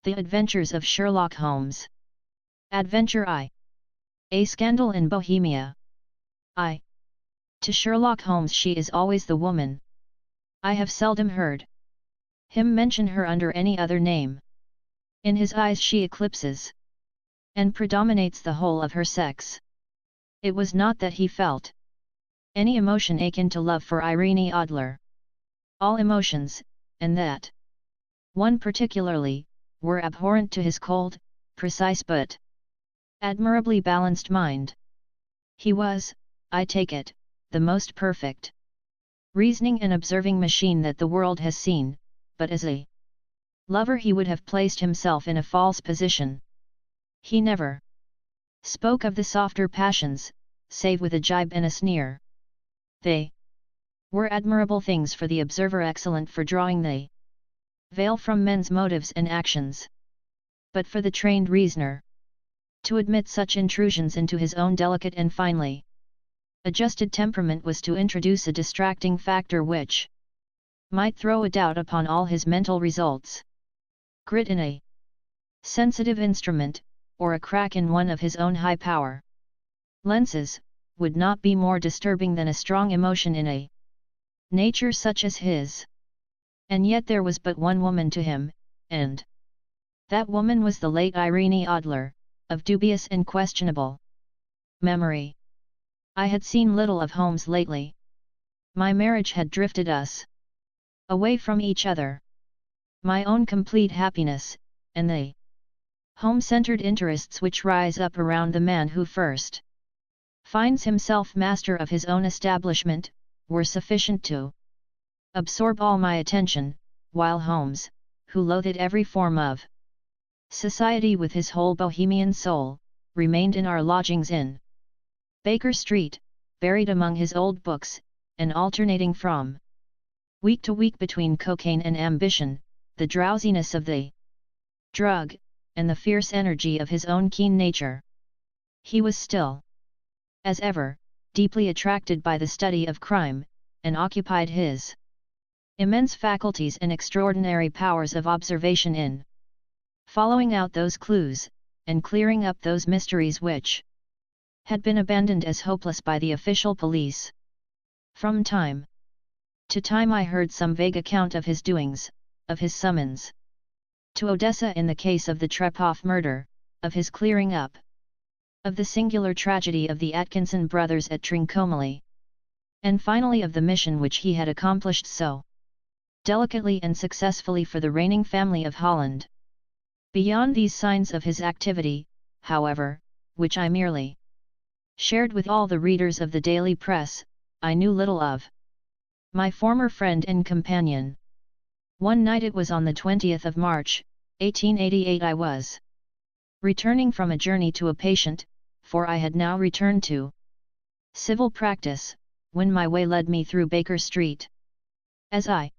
The Adventures of Sherlock Holmes. Adventure I. A Scandal in Bohemia. I. To Sherlock Holmes she is always the woman. I have seldom heard him mention her under any other name. In his eyes she eclipses and predominates the whole of her sex. It was not that he felt any emotion akin to love for Irene Adler. All emotions, and that one particularly, were abhorrent to his cold, precise but admirably balanced mind. He was, I take it, the most perfect reasoning and observing machine that the world has seen, but as a lover he would have placed himself in a false position. He never spoke of the softer passions, save with a jibe and a sneer. They were admirable things for the observer, excellent for drawing the veil from men's motives and actions. But for the trained reasoner to admit such intrusions into his own delicate and finely adjusted temperament was to introduce a distracting factor which might throw a doubt upon all his mental results. Grit in a sensitive instrument, or a crack in one of his own high-power lenses, would not be more disturbing than a strong emotion in a nature such as his. And yet there was but one woman to him, and that woman was the late Irene Adler, of dubious and questionable memory. I had seen little of Holmes lately. My marriage had drifted us away from each other. My own complete happiness, and the home-centered interests which rise up around the man who first finds himself master of his own establishment, were sufficient to absorb all my attention, while Holmes, who loathed every form of society with his whole Bohemian soul, remained in our lodgings in Baker Street, buried among his old books, and alternating from week to week between cocaine and ambition, the drowsiness of the drug, and the fierce energy of his own keen nature. He was still, as ever, deeply attracted by the study of crime, and occupied his immense faculties and extraordinary powers of observation in following out those clues, and clearing up those mysteries which had been abandoned as hopeless by the official police. From time to time I heard some vague account of his doings, of his summons to Odessa in the case of the Trepoff murder, of his clearing up of the singular tragedy of the Atkinson brothers at Trincomalee, and finally of the mission which he had accomplished so delicately and successfully for the reigning family of Holland. Beyond these signs of his activity, however, which I merely shared with all the readers of the daily press, I knew little of my former friend and companion. One night, it was on the 20th of March, 1888, I was returning from a journey to a patient, for I had now returned to civil practice, when my way led me through Baker Street. As I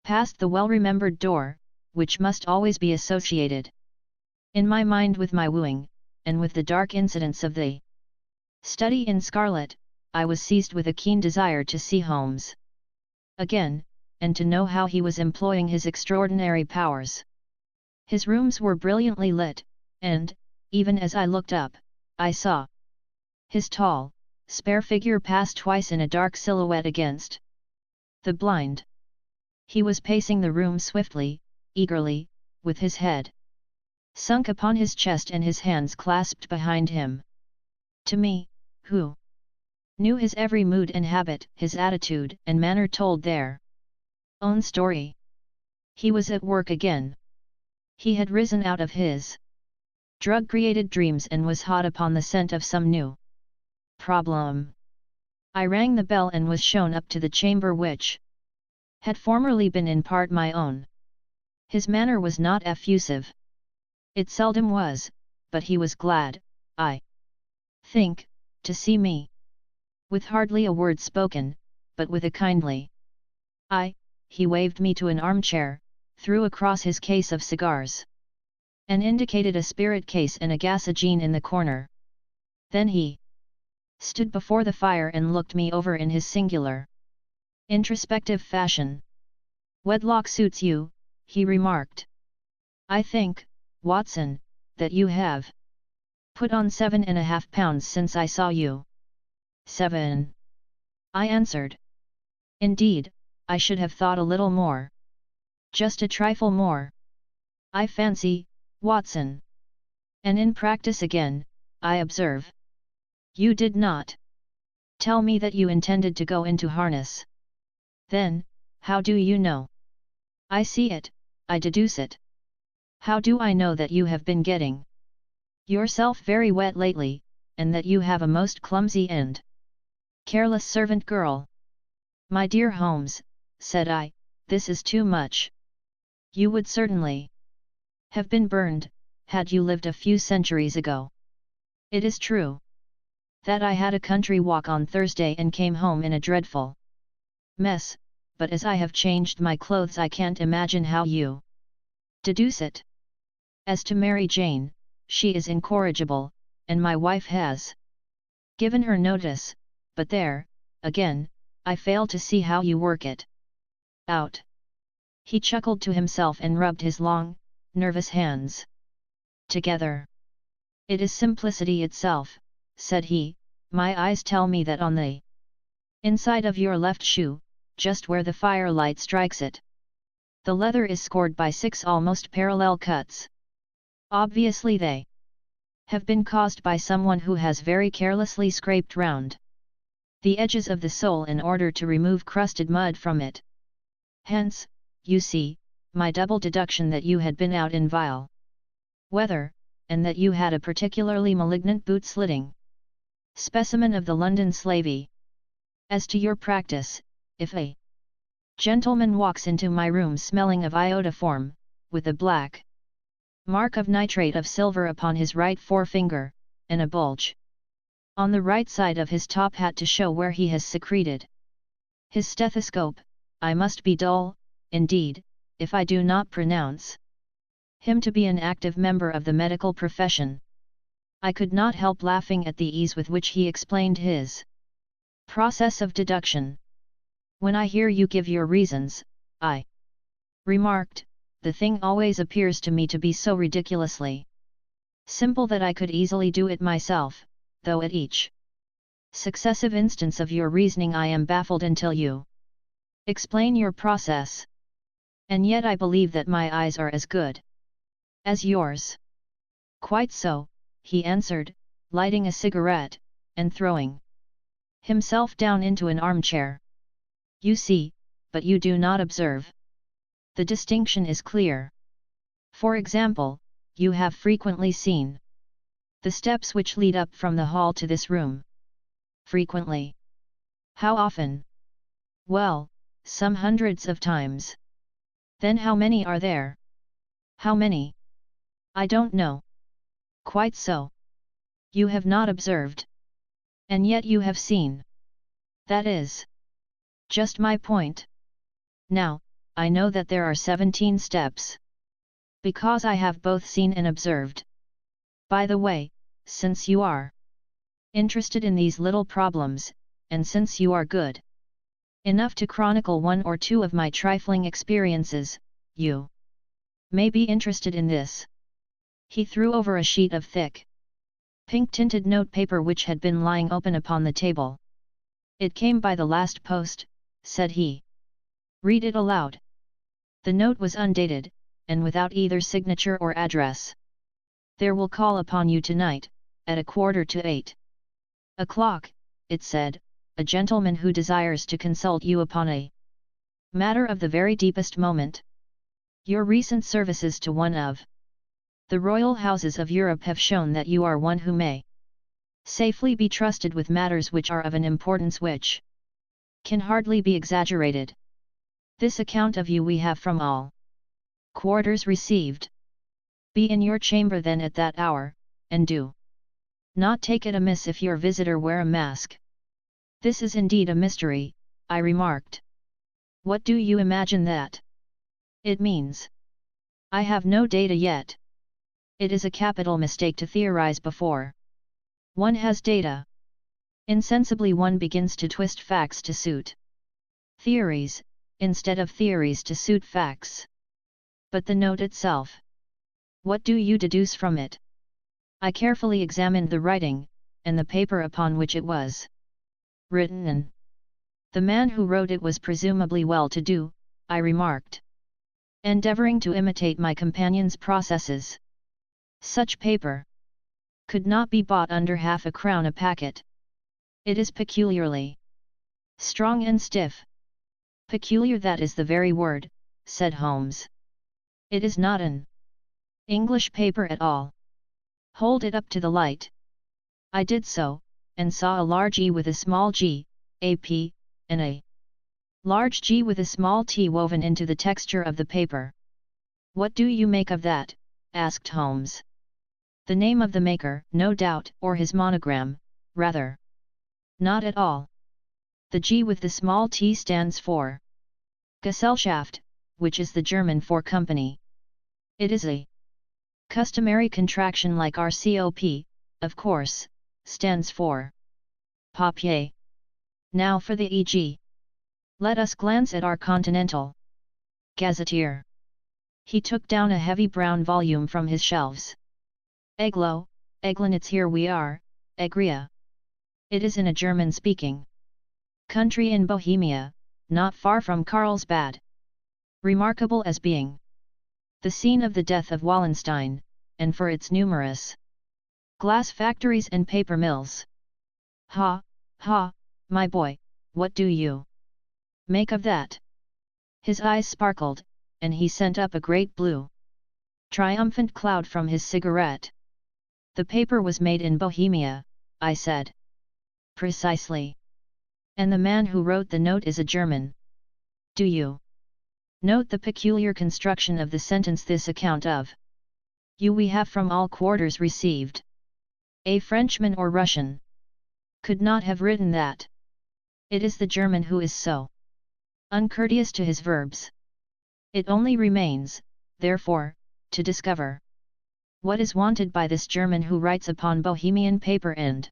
passed the well-remembered door, which must always be associated in my mind with my wooing, and with the dark incidents of the study in scarlet, I was seized with a keen desire to see Holmes again, and to know how he was employing his extraordinary powers. His rooms were brilliantly lit, and, even as I looked up, I saw his tall, spare figure pass twice in a dark silhouette against the blind. He was pacing the room swiftly, eagerly, with his head sunk upon his chest and his hands clasped behind him. To me, who knew his every mood and habit, his attitude and manner told their own story. He was at work again. He had risen out of his drug-created dreams and was hot upon the scent of some new problem. I rang the bell and was shown up to the chamber which had formerly been in part my own. His manner was not effusive. It seldom was, but he was glad, I think, to see me. With hardly a word spoken, but with a kindly eye, he waved me to an armchair, threw across his case of cigars, and indicated a spirit case and a gasogene in the corner. Then he stood before the fire and looked me over in his singular, introspective fashion. "Wedlock suits you," he remarked. I think, Watson, that you have put on 7.5 pounds since I saw you. 7. I answered. Indeed, I should have thought a little more. Just a trifle more. I fancy, Watson. And in practice again, I observe. You did not tell me that you intended to go into harness. Then, how do you know? I see it, I deduce it. How do I know that you have been getting yourself very wet lately, and that you have a most clumsy and careless servant girl? My dear Holmes, said I, this is too much. You would certainly have been burned, had you lived a few centuries ago. It is true that I had a country walk on Thursday and came home in a dreadful mess, but as I have changed my clothes I can't imagine how you deduce it. As to Mary Jane, she is incorrigible, and my wife has given her notice, but there, again, I fail to see how you work it out. He chuckled to himself and rubbed his long, nervous hands together. It is simplicity itself, said he. My eyes tell me that on the inside of your left shoe, just where the firelight strikes it, the leather is scored by 6 almost parallel cuts. Obviously they have been caused by someone who has very carelessly scraped round the edges of the sole in order to remove crusted mud from it. Hence, you see, my double deduction that you had been out in vile weather, and that you had a particularly malignant boot-slitting specimen of the London slavey. As to your practice, if a gentleman walks into my room smelling of iodoform, with a black mark of nitrate of silver upon his right forefinger, and a bulge on the right side of his top hat to show where he has secreted his stethoscope, I must be dull, indeed, if I do not pronounce him to be an active member of the medical profession. I could not help laughing at the ease with which he explained his process of deduction. When I hear you give your reasons, I remarked, the thing always appears to me to be so ridiculously simple that I could easily do it myself, though at each successive instance of your reasoning I am baffled until you explain your process. And yet I believe that my eyes are as good as yours. Quite so, he answered, lighting a cigarette, and throwing himself down into an armchair. You see, but you do not observe. The distinction is clear. For example, you have frequently seen the steps which lead up from the hall to this room. Frequently. How often? Well, some hundreds of times. Then how many are there? How many? I don't know. Quite so. You have not observed. And yet you have seen. That is just my point. Now, I know that there are 17 steps. Because I have both seen and observed. By the way, since you are interested in these little problems, and since you are good enough to chronicle one or two of my trifling experiences, you may be interested in this. He threw over a sheet of thick, pink-tinted notepaper which had been lying open upon the table. It came by the last post, said he. Read it aloud. The note was undated, and without either signature or address. There will call upon you tonight, at 7:45, it said, a gentleman who desires to consult you upon a matter of the very deepest moment. Your recent services to one of the royal houses of Europe have shown that you are one who may safely be trusted with matters which are of an importance which can hardly be exaggerated. This account of you we have from all quarters received. Be in your chamber then at that hour, and do not take it amiss if your visitor wear a mask. This is indeed a mystery, I remarked. What do you imagine that it means? I have no data yet. It is a capital mistake to theorize before one has data. Insensibly one begins to twist facts to suit theories, instead of theories to suit facts. But the note itself What do you deduce from it? I carefully examined the writing, and the paper upon which it was written. The man who wrote it was presumably well-to-do, I remarked, endeavoring to imitate my companion's processes. Such paper could not be bought under half a crown a packet. It is peculiarly strong and stiff. Peculiar, that is the very word, said Holmes. It is not an English paper at all. Hold it up to the light. I did so, and saw a large E with a small g, a P, and a large G with a small t woven into the texture of the paper. What do you make of that? Asked Holmes. The name of the maker, no doubt, or his monogram, rather. Not at all. The G with the small t stands for Gesellschaft, which is the German for company. It is a customary contraction like RCOP, of course, stands for papier. Now for the EG. Let us glance at our Continental Gazetteer. He took down a heavy brown volume from his shelves. Eglo, Eglinitz, here we are, Egria. It is in a German-speaking country in Bohemia, not far from Carlsbad. Remarkable as being the scene of the death of Wallenstein, and for its numerous glass factories and paper mills. Ha, ha, my boy, what do you make of that? His eyes sparkled, and he sent up a great blue, triumphant cloud from his cigarette. The paper was made in Bohemia, I said. Precisely. And the man who wrote the note is a German. Do you note the peculiar construction of the sentence? This account of you we have from all quarters received. A Frenchman or Russian could not have written that. It is the German who is so uncourteous to his verbs. It only remains, therefore, to discover what is wanted by this German who writes upon Bohemian paper and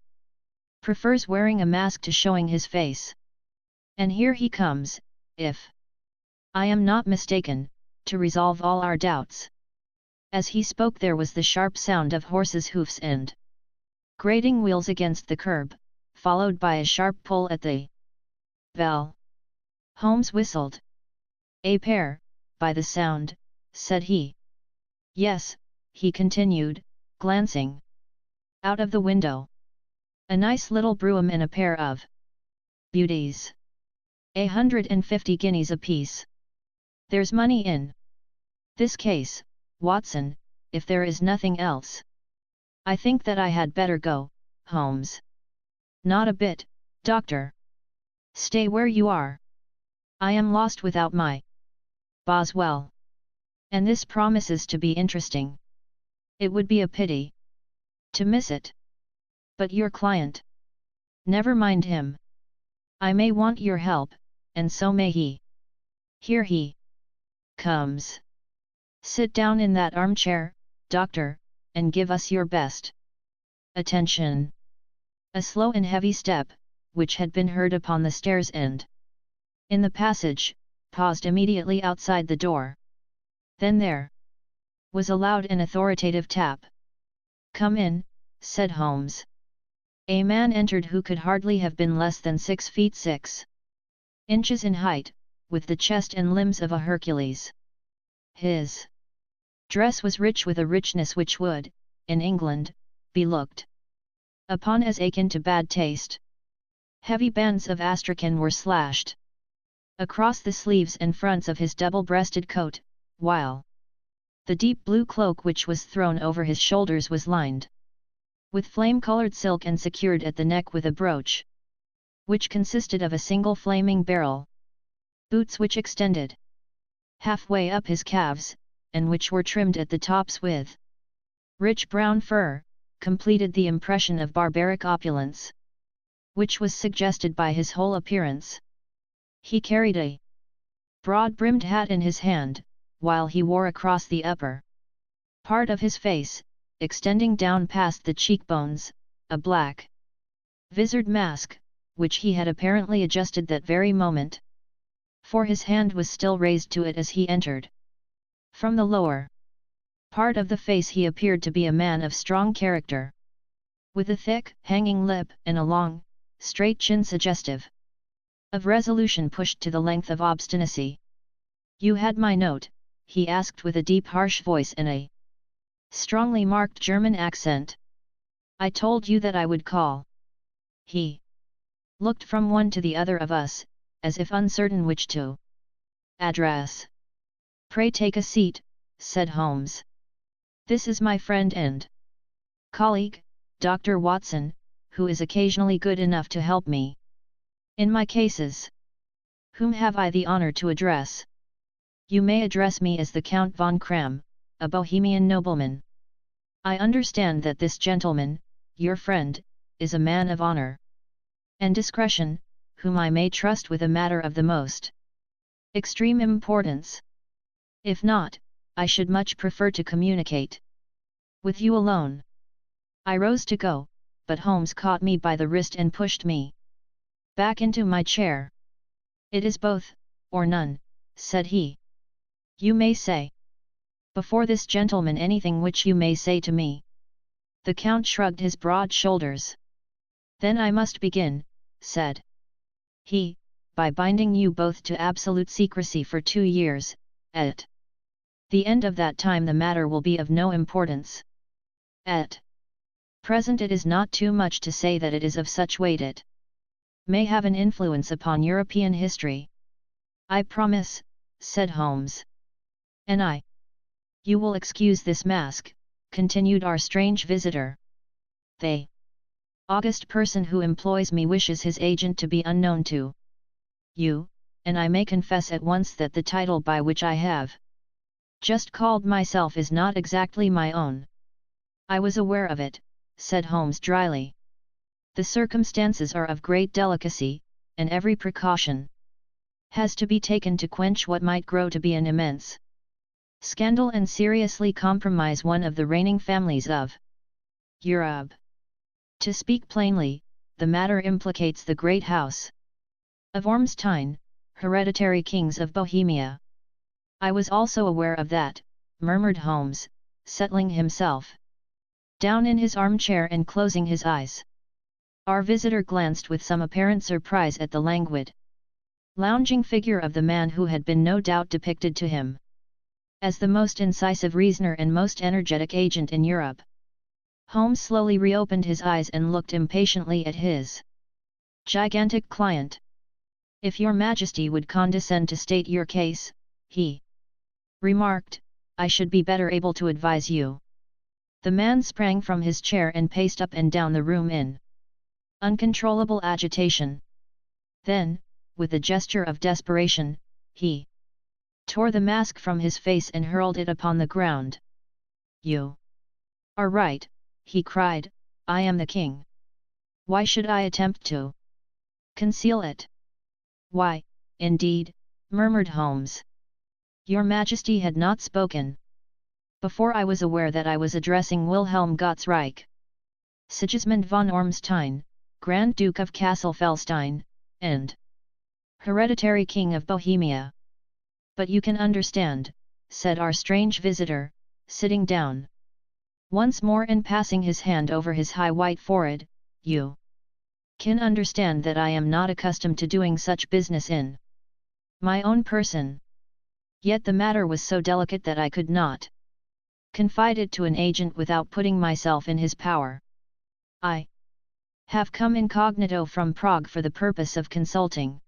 prefers wearing a mask to showing his face. And here he comes, if I am not mistaken, to resolve all our doubts. As he spoke there was the sharp sound of horses' hoofs and grating wheels against the curb, followed by a sharp pull at the bell. Holmes whistled. A pair, by the sound, said he. Yes, he continued, glancing out of the window. A nice little brougham and a pair of beauties. 150 guineas apiece. There's money in this case, Watson, if there is nothing else. I think that I had better go, Holmes. Not a bit, Doctor. Stay where you are. I am lost without my Boswell. And this promises to be interesting. It would be a pity to miss it. But your client? Never mind him. I may want your help, and so may he. Here he comes. Sit down in that armchair, Doctor, and give us your best attention. A slow and heavy step, which had been heard upon the stairs and in the passage, paused immediately outside the door. Then there was a loud and authoritative tap. Come in, said Holmes. A man entered who could hardly have been less than 6 feet 6 inches in height, with the chest and limbs of a Hercules. His dress was rich with a richness which would, in England, be looked upon as akin to bad taste. Heavy bands of astrakhan were slashed across the sleeves and fronts of his double-breasted coat, while the deep blue cloak which was thrown over his shoulders was lined with flame-colored silk and secured at the neck with a brooch, which consisted of a single flaming beryl. Boots which extended halfway up his calves, and which were trimmed at the tops with rich brown fur, completed the impression of barbaric opulence, which was suggested by his whole appearance. He carried a broad-brimmed hat in his hand, while he wore across the upper part of his face, extending down past the cheekbones, a black visored mask, which he had apparently adjusted that very moment, for his hand was still raised to it as he entered. From the lower Part of the face he appeared to be a man of strong character, with a thick, hanging lip and a long, straight chin suggestive of resolution pushed to the length of obstinacy. "You had my note?" he asked with a deep harsh voice and a strongly marked German accent. "I told you that I would call." He looked from one to the other of us, as if uncertain which to address. "Pray take a seat," said Holmes. "This is my friend and colleague, Dr. Watson, who is occasionally good enough to help me in my cases. Whom have I the honor to address?" "You may address me as the Count von Kram, a Bohemian nobleman. I understand that this gentleman, your friend, is a man of honor and discretion, whom I may trust with a matter of the most extreme importance. If not, I should much prefer to communicate with you alone." I rose to go, but Holmes caught me by the wrist and pushed me back into my chair. "It is both, or none," said he. "You may say before this gentleman anything which you may say to me." The Count shrugged his broad shoulders. "Then I must begin," said he, "by binding you both to absolute secrecy for 2 years, at the end of that time the matter will be of no importance. At present it is not too much to say that it is of such weight it may have an influence upon European history." "I promise," said Holmes. "And I." "You will excuse this mask," continued our strange visitor. "The august person who employs me wishes his agent to be unknown to you, and I may confess at once that the title by which I have just called myself is not exactly my own." "I was aware of it," said Holmes dryly. "The circumstances are of great delicacy, and every precaution has to be taken to quench what might grow to be an immense scandal and seriously compromise one of the reigning families of Europe. To speak plainly, the matter implicates the great house of Ormstein, hereditary kings of Bohemia." "I was also aware of that," murmured Holmes, settling himself down in his armchair and closing his eyes. Our visitor glanced with some apparent surprise at the languid, lounging figure of the man who had been no doubt depicted to him as the most incisive reasoner and most energetic agent in Europe. Holmes slowly reopened his eyes and looked impatiently at his gigantic client. "If your Majesty would condescend to state your case," he remarked, "I should be better able to advise you." The man sprang from his chair and paced up and down the room in uncontrollable agitation. Then, with a gesture of desperation, he tore the mask from his face and hurled it upon the ground. "You are right," he cried, "I am the king. Why should I attempt to conceal it?" "Why, indeed," murmured Holmes. "Your Majesty had not spoken before I was aware that I was addressing Wilhelm Gottsreich, Sigismund von Ormstein, Grand Duke of Kassel-Felstein, and hereditary King of Bohemia." "But you can understand," said our strange visitor, sitting down once more and passing his hand over his high white forehead, "you can understand that I am not accustomed to doing such business in my own person. Yet the matter was so delicate that I could not confide it to an agent without putting myself in his power. I have come incognito from Prague for the purpose of consulting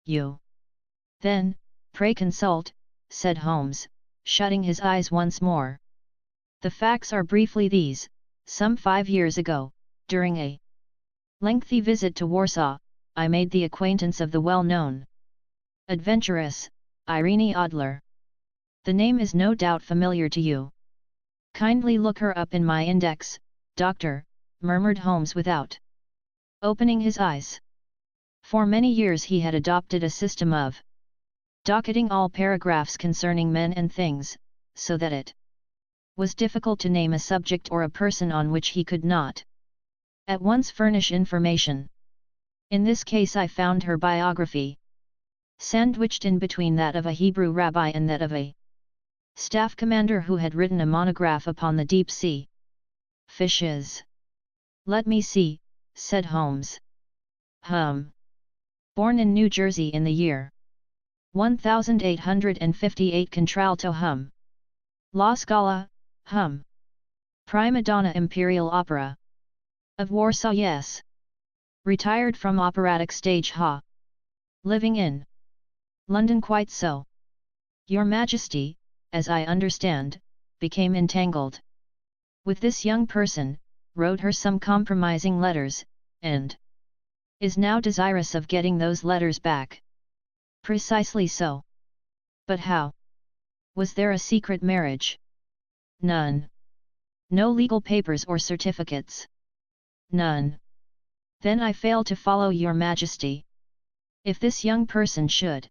you." "Then, pray consult," said Holmes, shutting his eyes once more. "The facts are briefly these: some 5 years ago, during a lengthy visit to Warsaw, I made the acquaintance of the well-known adventuress, Irene Adler. The name is no doubt familiar to you. Kindly look her up in my index, doctor," murmured Holmes without opening his eyes. For many years he had adopted a system of docketing all paragraphs concerning men and things, so that it was difficult to name a subject or a person on which he could not at once furnish information. In this case I found her biography sandwiched in between that of a Hebrew rabbi and that of a staff commander who had written a monograph upon the deep sea fishes. "Let me see," said Holmes. Born in New Jersey in the year 1858, contralto La Scala, prima donna Imperial Opera of Warsaw, yes. Retired from operatic stage, living in London, quite so. Your Majesty, as I understand, became entangled with this young person, wrote her some compromising letters, and is now desirous of getting those letters back." "Precisely so. But how? Was there a secret marriage?" "None. No legal papers or certificates?" "None." "Then I fail to follow your Majesty. If this young person should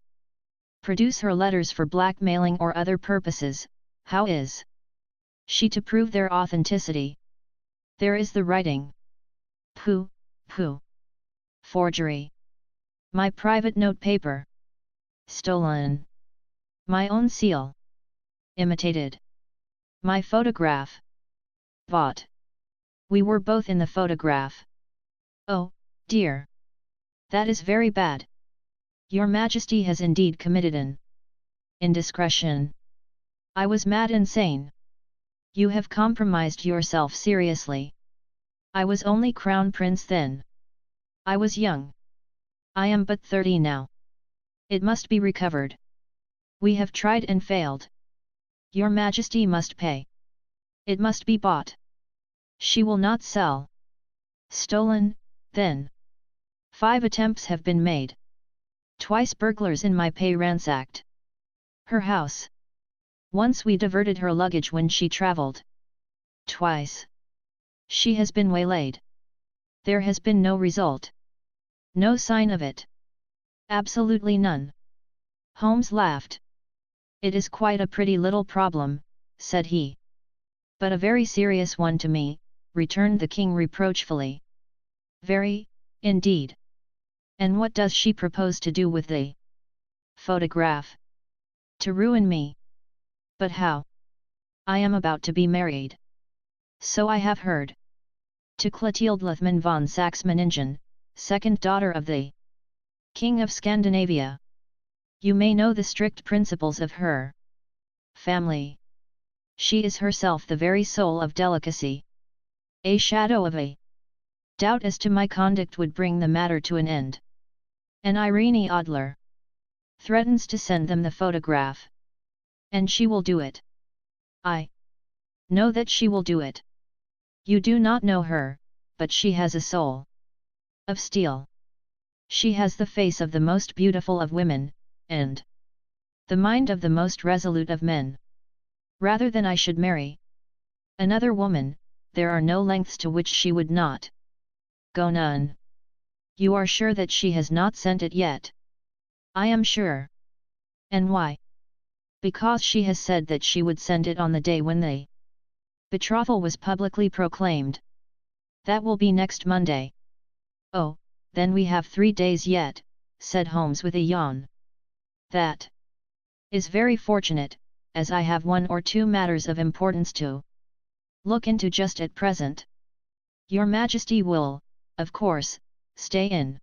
produce her letters for blackmailing or other purposes, how is she to prove their authenticity? There is the writing." "Pooh, pooh. Forgery. My private note paper. Stolen. My own seal. Imitated. My photograph. Bought. We were both in the photograph." "Oh, dear. That is very bad. Your Majesty has indeed committed an indiscretion." "I was mad insane. You have compromised yourself seriously. I was only crown prince then. I was young. I am but 30 now. It must be recovered. We have tried and failed. Your Majesty must pay. It must be bought. She will not sell." "Stolen, then? 5 attempts have been made. Twice burglars in my pay ransacked her house. Once we diverted her luggage when she travelled. Twice. She has been waylaid. There has been no result. No sign of it. Absolutely none." Holmes laughed. "It is quite a pretty little problem," said he. "But a very serious one to me," returned the king reproachfully. "Very, indeed. And what does she propose to do with the photograph?" "To ruin me." "But how?" "I am about to be married." "So I have heard. To Clotilde Lethman von Saxe-Meiningen, second daughter of the King of Scandinavia. You may know the strict principles of her family. She is herself the very soul of delicacy. A shadow of a doubt as to my conduct would bring the matter to an end. And Irene Adler threatens to send them the photograph. And she will do it. I know that she will do it. You do not know her, but she has a soul of steel. She has the face of the most beautiful of women, and the mind of the most resolute of men. Rather than I should marry another woman, there are no lengths to which she would not go. None." "You are sure that she has not sent it yet?" "I am sure." "And why?" "Because she has said that she would send it on the day when the betrothal was publicly proclaimed. That will be next Monday." "Oh, then we have 3 days yet," said Holmes with a yawn. "That is very fortunate, as I have 1 or 2 matters of importance to look into just at present. Your Majesty will, of course, stay in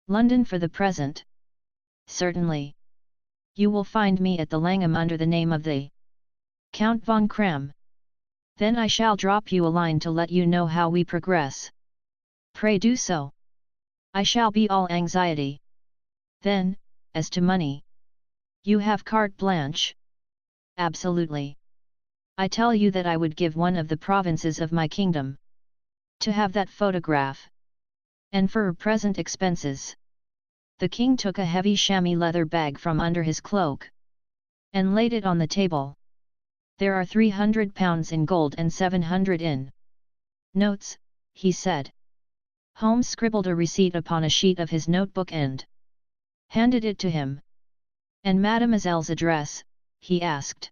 London for the present?" "Certainly. You will find me at the Langham under the name of the Count von Kram. Then I shall drop you a line to let you know how we progress." "Pray do so. I shall be all anxiety." "Then, as to money, you have carte blanche?" "Absolutely. I tell you that I would give one of the provinces of my kingdom to have that photograph. And for present expenses." The king took a heavy chamois leather bag from under his cloak and laid it on the table. "There are £300 in gold and 700 in notes," he said. Holmes scribbled a receipt upon a sheet of his notebook and handed it to him. "And Mademoiselle's address?" he asked.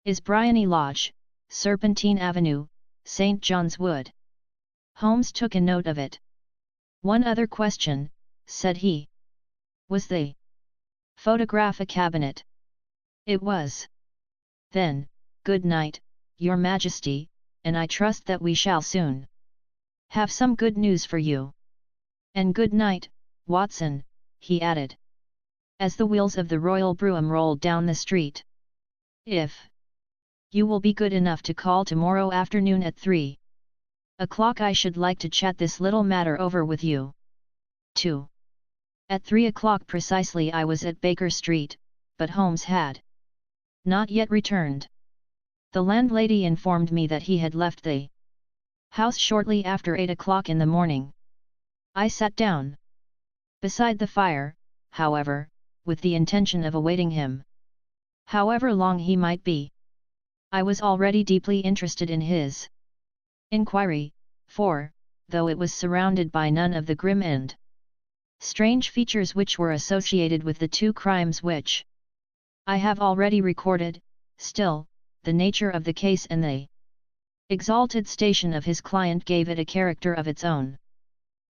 "Is Briony Lodge, Serpentine Avenue, St. John's Wood." Holmes took a note of it. "One other question," said he. "Was the photograph a cabinet?" "It was." Then, good night, your majesty, and I trust that we shall soon have some good news for you. And good night, Watson, he added, as the wheels of the royal brougham rolled down the street. If you will be good enough to call tomorrow afternoon at 3 o'clock, I should like to chat this little matter over with you. 2. At 3 o'clock precisely I was at Baker Street, but Holmes had not yet returned. The landlady informed me that he had left the house shortly after 8 o'clock in the morning. I sat down beside the fire, however, with the intention of awaiting him. However long he might be, I was already deeply interested in his inquiry, for, though it was surrounded by none of the grim and strange features which were associated with the two crimes which I have already recorded, still, the nature of the case and the exalted station of his client gave it a character of its own.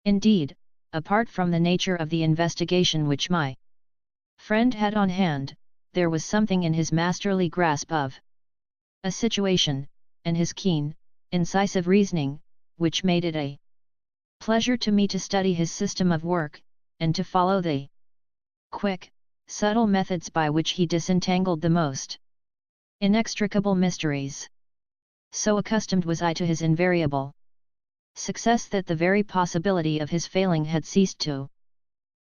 Indeed, apart from the nature of the investigation which my friend had on hand, there was something in his masterly grasp of a situation, and his keen, incisive reasoning, which made it a pleasure to me to study his system of work, and to follow the quick, subtle methods by which he disentangled the most inextricable mysteries. So accustomed was I to his invariable success that the very possibility of his failing had ceased to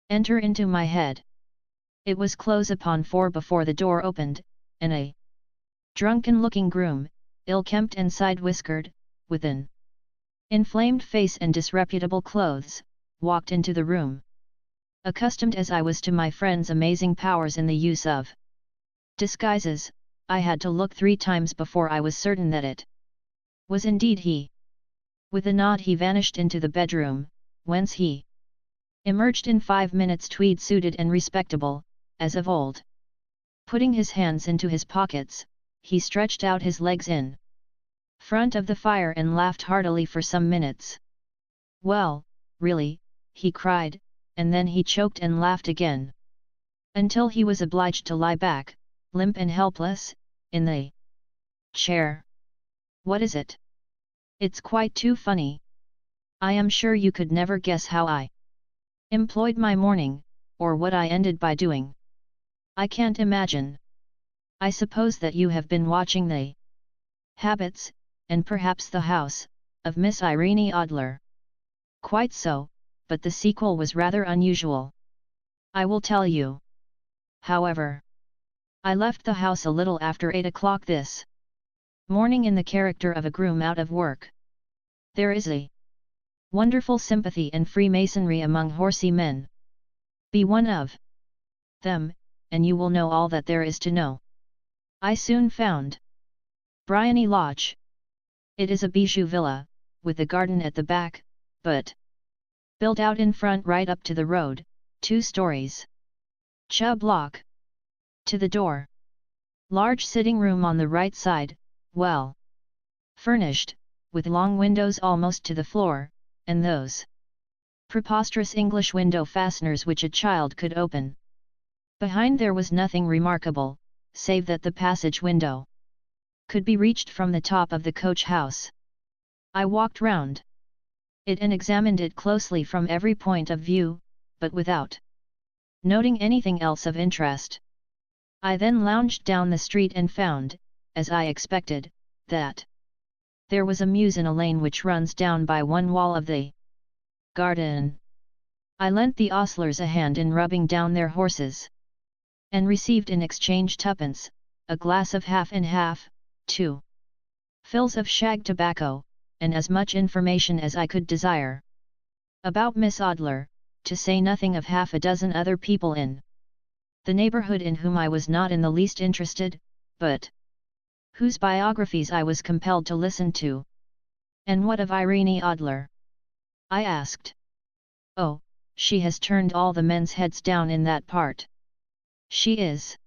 enter into my head. It was close upon 4 before the door opened, and a drunken-looking groom, ill-kempt and side-whiskered, with an inflamed face and disreputable clothes, walked into the room. Accustomed as I was to my friend's amazing powers in the use of disguises, I had to look 3 times before I was certain that it was indeed he. With a nod he vanished into the bedroom, whence he emerged in 5 minutes tweed-suited and respectable, as of old. Putting his hands into his pockets, he stretched out his legs in front of the fire and laughed heartily for some minutes. "Well, really," he cried, and then he choked and laughed again, until he was obliged to lie back, limp and helpless, in the chair. "What is it? It's quite too funny. I am sure you could never guess how I employed my morning, or what I ended by doing. I can't imagine. I suppose that you have been watching the habits, and perhaps the house, of Miss Irene Adler." "Quite so, but the sequel was rather unusual. I will tell you. However, I left the house a little after 8 o'clock this morning in the character of a groom out of work. There is a wonderful sympathy and freemasonry among horsey men. Be one of them, and you will know all that there is to know. I soon found Bryony Lodge. It is a bijou villa, with a garden at the back, but built out in front right up to the road, 2 stories. Chubb lock to the door. Large sitting room on the right side, well furnished, with long windows almost to the floor, and those preposterous English window fasteners which a child could open. Behind there was nothing remarkable, save that the passage window could be reached from the top of the coach house. I walked round it and examined it closely from every point of view, but without noting anything else of interest. I then lounged down the street and found, as I expected, that there was a mews in a lane which runs down by one wall of the garden. I lent the ostlers a hand in rubbing down their horses, and received in exchange 2d, a glass of half and half, 2 fills of shag tobacco, and as much information as I could desire about Miss Adler, to say nothing of half a dozen other people in the neighborhood in whom I was not in the least interested, but whose biographies I was compelled to listen to. "And what of Irene Adler?" I asked. "Oh, she has turned all the men's heads down in that part. She is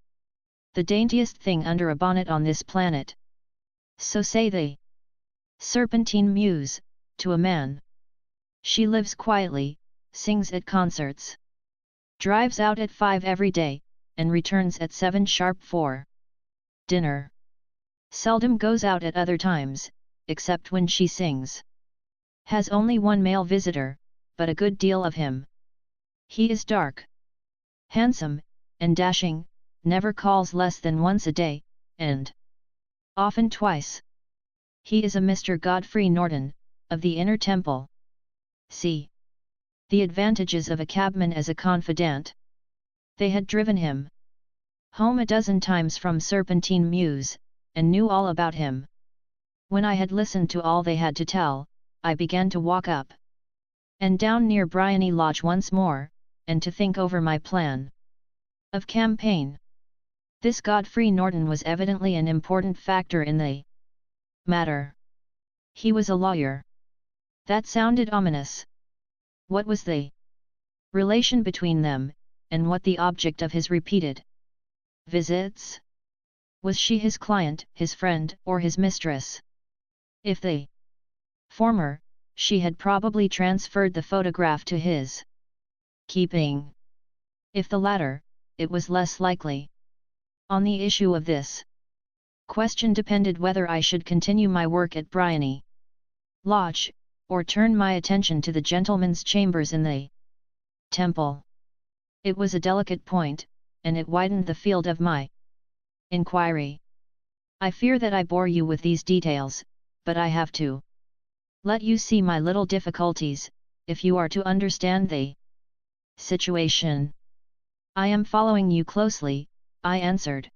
the daintiest thing under a bonnet on this planet. So say the Serpentine Muse, to a man. She lives quietly, sings at concerts, drives out at 5 every day, and returns at 7 sharp for dinner. Seldom goes out at other times, except when she sings. Has only one male visitor, but a good deal of him. He is dark, handsome, and dashing, never calls less than once a day, and often twice. He is a Mr. Godfrey Norton, of the Inner Temple. See the advantages of a cabman as a confidant. They had driven him home a dozen times from Serpentine Mews, and knew all about him. When I had listened to all they had to tell, I began to walk up and down near Bryony Lodge once more, and to think over my plan of campaign. This Godfrey Norton was evidently an important factor in the matter. He was a lawyer. That sounded ominous. What was the relation between them, and what the object of his repeated visits? Was she his client, his friend, or his mistress? If the former, she had probably transferred the photograph to his keeping. If the latter, it was less likely. On the issue of this question depended whether I should continue my work at Bryony Lodge, or turn my attention to the gentlemen's chambers in the temple. It was a delicate point, and it widened the field of my inquiry. I fear that I bore you with these details, but I have to let you see my little difficulties, if you are to understand the situation. I am following you closely, I answered.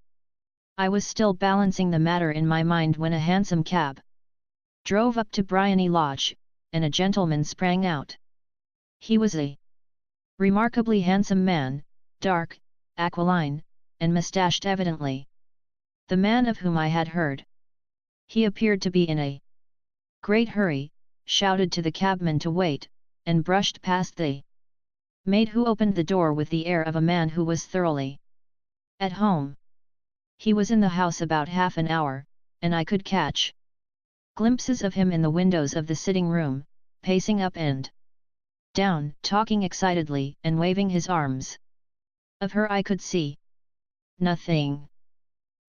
I was still balancing the matter in my mind when a hansom cab drove up to Bryony Lodge, and a gentleman sprang out. He was a remarkably handsome man, dark, aquiline, and moustached evidently. The man of whom I had heard. He appeared to be in a great hurry, shouted to the cabman to wait, and brushed past the maid who opened the door with the air of a man who was thoroughly at home. He was in the house about half an hour, and I could catch glimpses of him in the windows of the sitting room, pacing up and down, talking excitedly and waving his arms. Of her I could see nothing.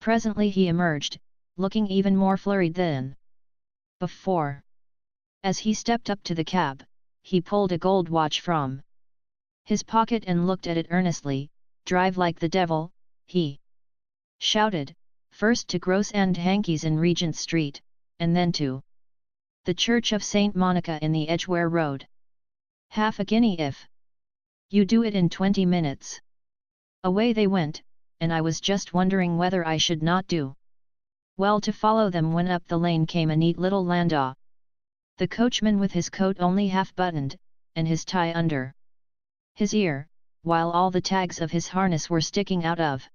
Presently he emerged, looking even more flurried than before. As he stepped up to the cab, he pulled a gold watch from his pocket and looked at it earnestly. "Drive like the devil," he shouted, first to Gross and Hankey's in Regent Street, and then to the Church of St. Monica in the Edgware Road. "Half a guinea if you do it in 20 minutes. Away they went, and I was just wondering whether I should not do well to follow them when up the lane came a neat little landau. The coachman with his coat only half buttoned, and his tie under his ear, while all the tags of his harness were sticking out of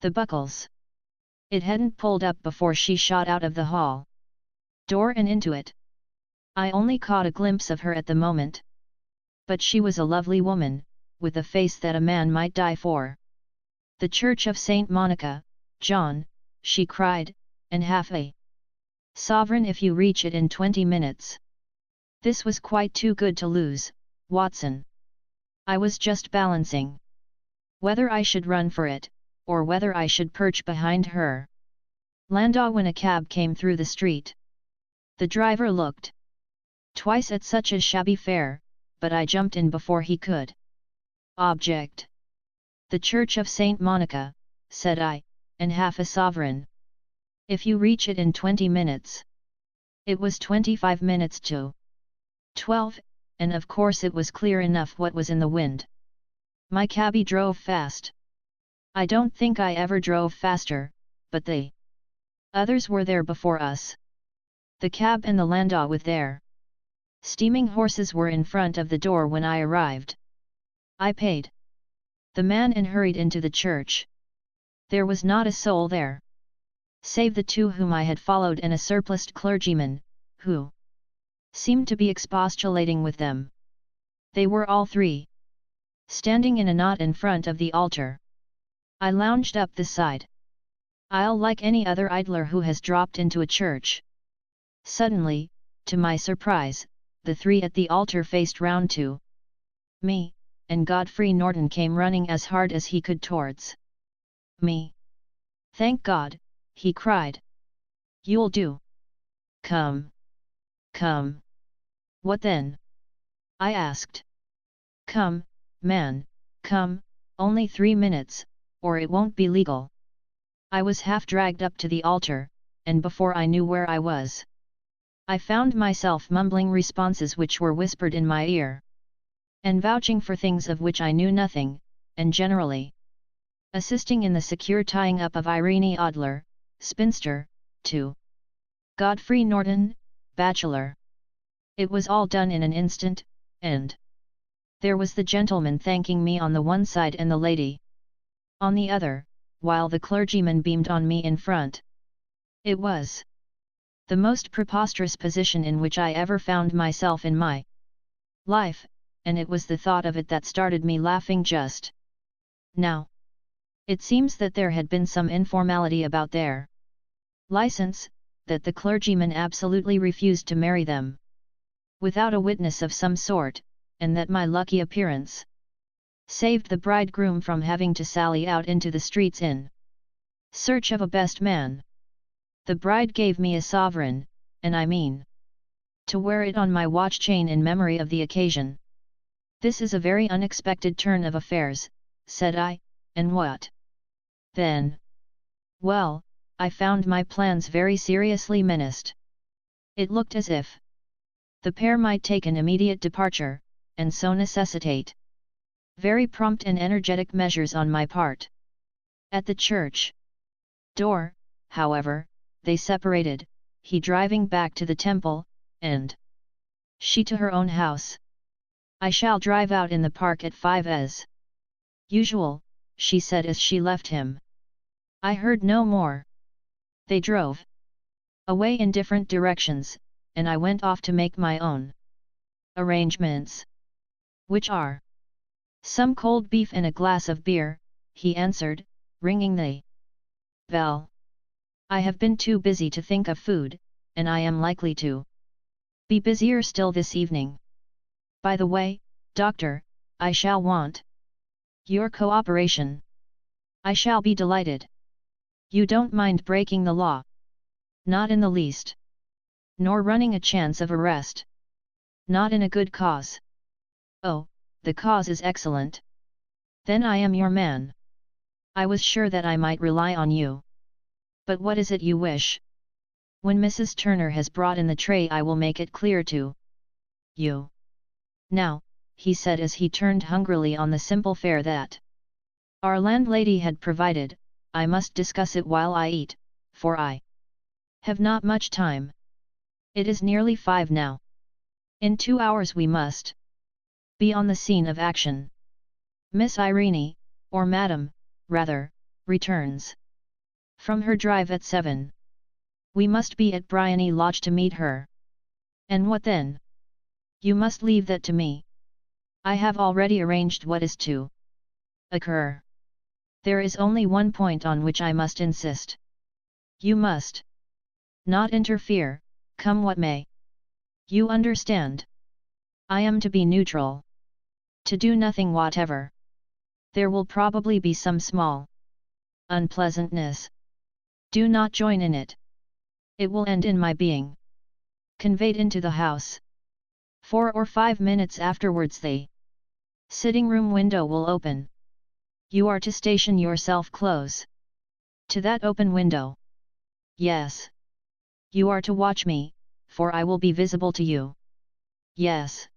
the buckles. It hadn't pulled up before she shot out of the hall door and into it. I only caught a glimpse of her at the moment. But she was a lovely woman, with a face that a man might die for. "The Church of St. Monica, John," she cried, "and half a sovereign if you reach it in 20 minutes. This was quite too good to lose, Watson. I was just balancing whether I should run for it, or whether I should perch behind her landau when a cab came through the street. The driver looked twice at such a shabby fare, but I jumped in before he could object. "The Church of St. Monica," said I, "and half a sovereign. If you reach it in 20 minutes. It was 25 minutes to 12, and of course it was clear enough what was in the wind. My cabby drove fast. I don't think I ever drove faster, but the others were there before us. The cab and the landau with their steaming horses were in front of the door when I arrived. I paid the man and hurried into the church. There was not a soul there, save the two whom I had followed and a surpliced clergyman, who seemed to be expostulating with them. They were all three standing in a knot in front of the altar. I lounged up the side aisle like any other idler who has dropped into a church. Suddenly, to my surprise, the three at the altar faced round to me, and Godfrey Norton came running as hard as he could towards me. "Thank God," he cried. You'll do. Come. Come. What then? I asked. Come, man, come, only 3 minutes, or it won't be legal. I was half dragged up to the altar, and before I knew where I was, I found myself mumbling responses which were whispered in my ear, and vouching for things of which I knew nothing, and generally assisting in the secure tying up of Irene Adler, spinster, to Godfrey Norton, bachelor. It was all done in an instant, and there was the gentleman thanking me on the one side and the lady on the other, while the clergyman beamed on me in front. It was the most preposterous position in which I ever found myself in my life, and it was the thought of it that started me laughing just now. It seems that there had been some informality about their license, that the clergyman absolutely refused to marry them without a witness of some sort, and that my lucky appearance saved the bridegroom from having to sally out into the streets in search of a best man. The bride gave me a sovereign, and I mean to wear it on my watch chain in memory of the occasion. This is a very unexpected turn of affairs, said I, and what then? Well, I found my plans very seriously menaced. It looked as if the pair might take an immediate departure, and so necessitate very prompt and energetic measures on my part. At the church door, however, they separated, he driving back to the temple, and she to her own house. I shall drive out in the park at 5 as usual, she said as she left him. I heard no more. They drove away in different directions, and I went off to make my own arrangements. Which are some cold beef and a glass of beer, he answered, ringing the bell. I have been too busy to think of food, and I am likely to be busier still this evening. By the way, doctor, I shall want your cooperation. I shall be delighted. You don't mind breaking the law? Not in the least. Nor running a chance of arrest? Not in a good cause. Oh, the cause is excellent. Then I am your man. I was sure that I might rely on you. But what is it you wish? When Mrs. Turner has brought in the tray I will make it clear to you. Now, he said as he turned hungrily on the simple fare that our landlady had provided, I must discuss it while I eat, for I have not much time. It is nearly 5 now. In 2 hours we must be on the scene of action. Miss Irene, or Madam, rather, returns from her drive at 7. We must be at Bryony Lodge to meet her. And what then? You must leave that to me. I have already arranged what is to occur. There is only one point on which I must insist. You must not interfere, come what may. You understand? I am to be neutral. To do nothing whatever. There will probably be some small unpleasantness. Do not join in it. It will end in my being conveyed into the house. 4 or 5 minutes afterwards the sitting room window will open. You are to station yourself close to that open window. Yes. You are to watch me, for I will be visible to you. Yes.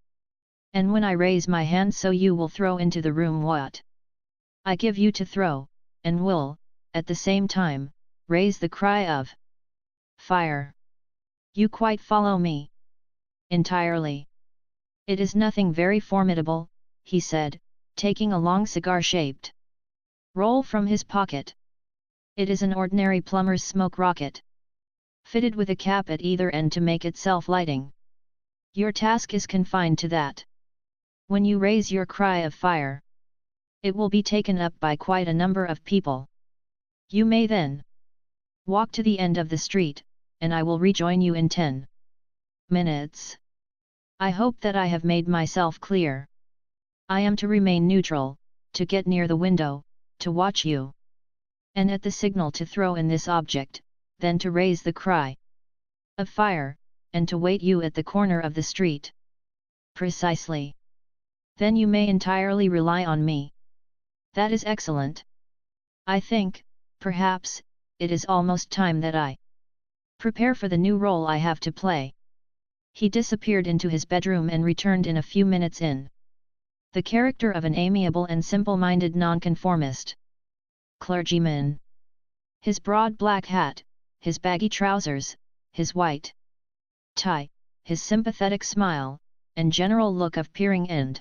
And when I raise my hand so you will throw into the room what I give you to throw, and will, at the same time, raise the cry of fire. You quite follow me? Entirely. It is nothing very formidable, he said, taking a long cigar-shaped roll from his pocket. It is an ordinary plumber's smoke rocket, fitted with a cap at either end to make it self-lighting. Your task is confined to that. When you raise your cry of fire, it will be taken up by quite a number of people. You may then walk to the end of the street, and I will rejoin you in 10 minutes. I hope that I have made myself clear. I am to remain neutral, to get near the window, to watch you, and at the signal to throw in this object, then to raise the cry of fire, and to wait you at the corner of the street. Precisely. Then you may entirely rely on me. That is excellent. I think, perhaps, it is almost time that I prepare for the new role I have to play. He disappeared into his bedroom and returned in a few minutes in the character of an amiable and simple-minded nonconformist clergyman. His broad black hat, his baggy trousers, his white tie, his sympathetic smile, and general look of peering and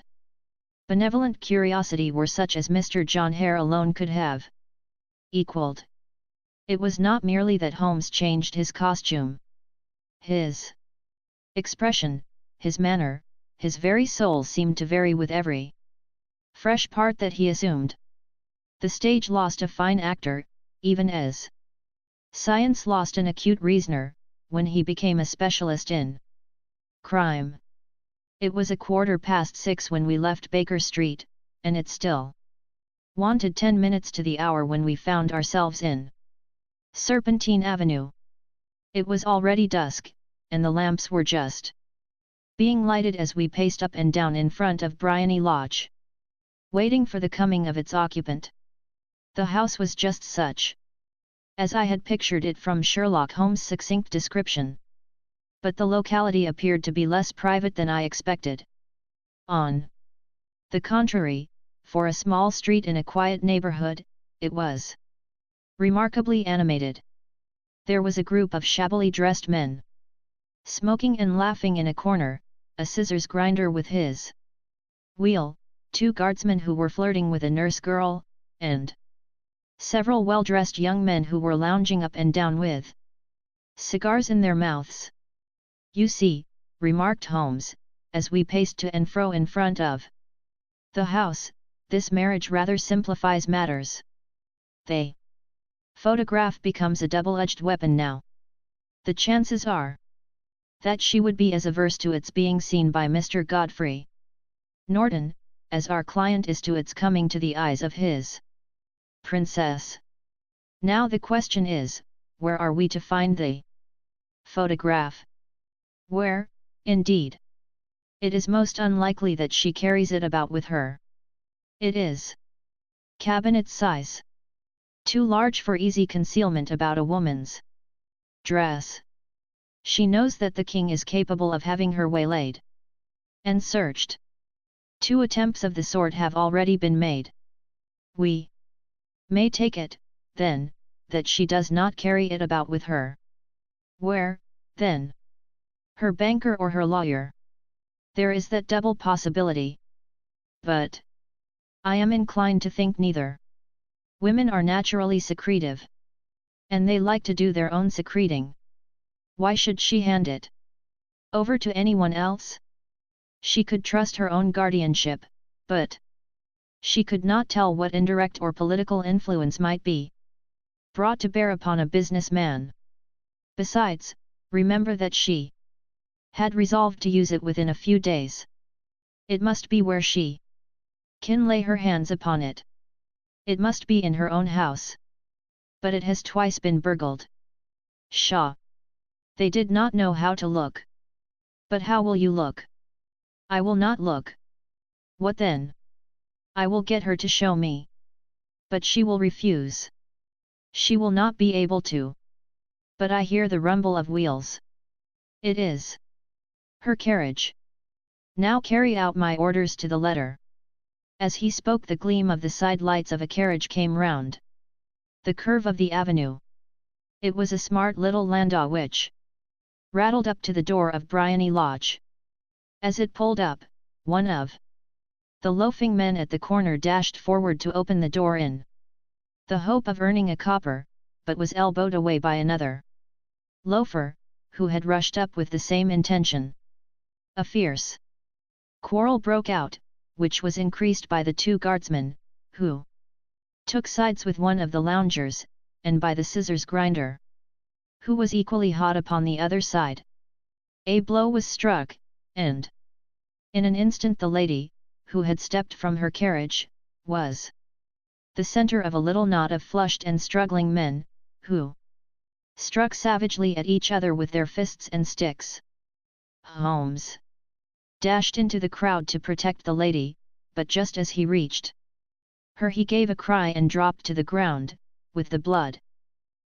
benevolent curiosity were such as Mr. John Hare alone could have equalled. It was not merely that Holmes changed his costume. His expression, his manner, his very soul seemed to vary with every fresh part that he assumed. The stage lost a fine actor, even as science lost an acute reasoner, when he became a specialist in crime. It was 6:15 when we left Baker Street, and it still wanted 10 minutes to the hour when we found ourselves in Serpentine Avenue. It was already dusk, and the lamps were just being lighted as we paced up and down in front of Bryony Lodge, waiting for the coming of its occupant. The house was just such as I had pictured it from Sherlock Holmes' succinct description. But the locality appeared to be less private than I expected. On the contrary, for a small street in a quiet neighborhood, it was remarkably animated. There was a group of shabbily dressed men smoking and laughing in a corner, a scissors grinder with his wheel, 2 guardsmen who were flirting with a nurse girl, and several well-dressed young men who were lounging up and down with cigars in their mouths. You see, remarked Holmes, as we paced to and fro in front of the house, this marriage rather simplifies matters. The photograph becomes a double-edged weapon now. The chances are that she would be as averse to its being seen by Mr. Godfrey Norton, as our client is to its coming to the eyes of his princess. Now the question is, where are we to find the photograph? Where, indeed? It is most unlikely that she carries it about with her. It is cabinet size, too large for easy concealment about a woman's dress. She knows that the king is capable of having her waylaid and searched. 2 attempts of the sort have already been made. We may take it, then, that she does not carry it about with her. Where, then? Her banker or her lawyer? There is that double possibility. But I am inclined to think neither. Women are naturally secretive, and they like to do their own secreting. Why should she hand it over to anyone else? She could trust her own guardianship, but she could not tell what indirect or political influence might be brought to bear upon a businessman. Besides, remember that she had resolved to use it within a few days. It must be where she can lay her hands upon it. It must be in her own house. But it has twice been burgled. Pshaw! They did not know how to look. But how will you look? I will not look. What then? I will get her to show me. But she will refuse. She will not be able to. But I hear the rumble of wheels. It is her carriage. Now carry out my orders to the letter. As he spoke, the gleam of the side lights of a carriage came round the curve of the avenue. It was a smart little landau which rattled up to the door of Bryony Lodge. As it pulled up, one of the loafing men at the corner dashed forward to open the door in the hope of earning a copper, but was elbowed away by another loafer, who had rushed up with the same intention. A fierce quarrel broke out, which was increased by the 2 guardsmen, who took sides with one of the loungers, and by the scissors grinder, who was equally hot upon the other side. A blow was struck, and in an instant the lady, who had stepped from her carriage, was the centre of a little knot of flushed and struggling men, who struck savagely at each other with their fists and sticks. Holmes dashed into the crowd to protect the lady, but just as he reached her he gave a cry and dropped to the ground, with the blood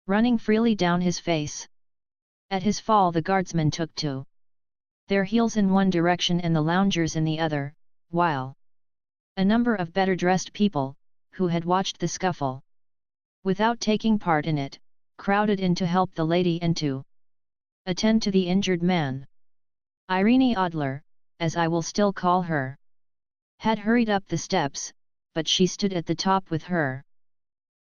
running freely down his face. At his fall the guardsmen took to their heels in one direction and the loungers in the other, while a number of better-dressed people, who had watched the scuffle without taking part in it, crowded in to help the lady and to attend to the injured man. Irene Adler, as I will still call her, had hurried up the steps, but she stood at the top with her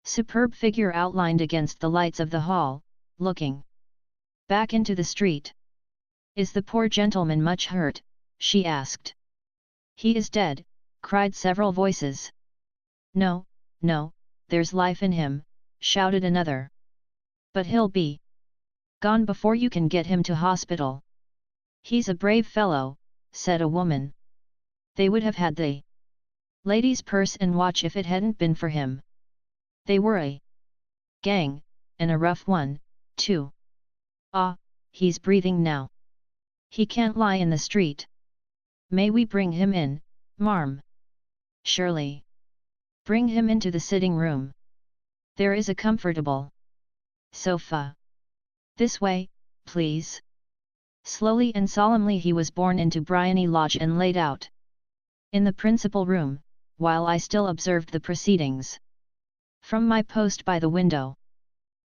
superb figure outlined against the lights of the hall, looking back into the street. "Is the poor gentleman much hurt?" she asked. "He is dead," cried several voices. "No, no, there's life in him," shouted another. "But he'll be gone before you can get him to hospital." "He's a brave fellow," said a woman. "They would have had the lady's purse and watch if it hadn't been for him. They were a gang, and a rough one, too. Ah, he's breathing now. He can't lie in the street. May we bring him in, marm?" "Surely. Bring him into the sitting room. There is a comfortable sofa. This way, please." Slowly and solemnly he was borne into Bryony Lodge and laid out in the principal room, while I still observed the proceedings from my post by the window.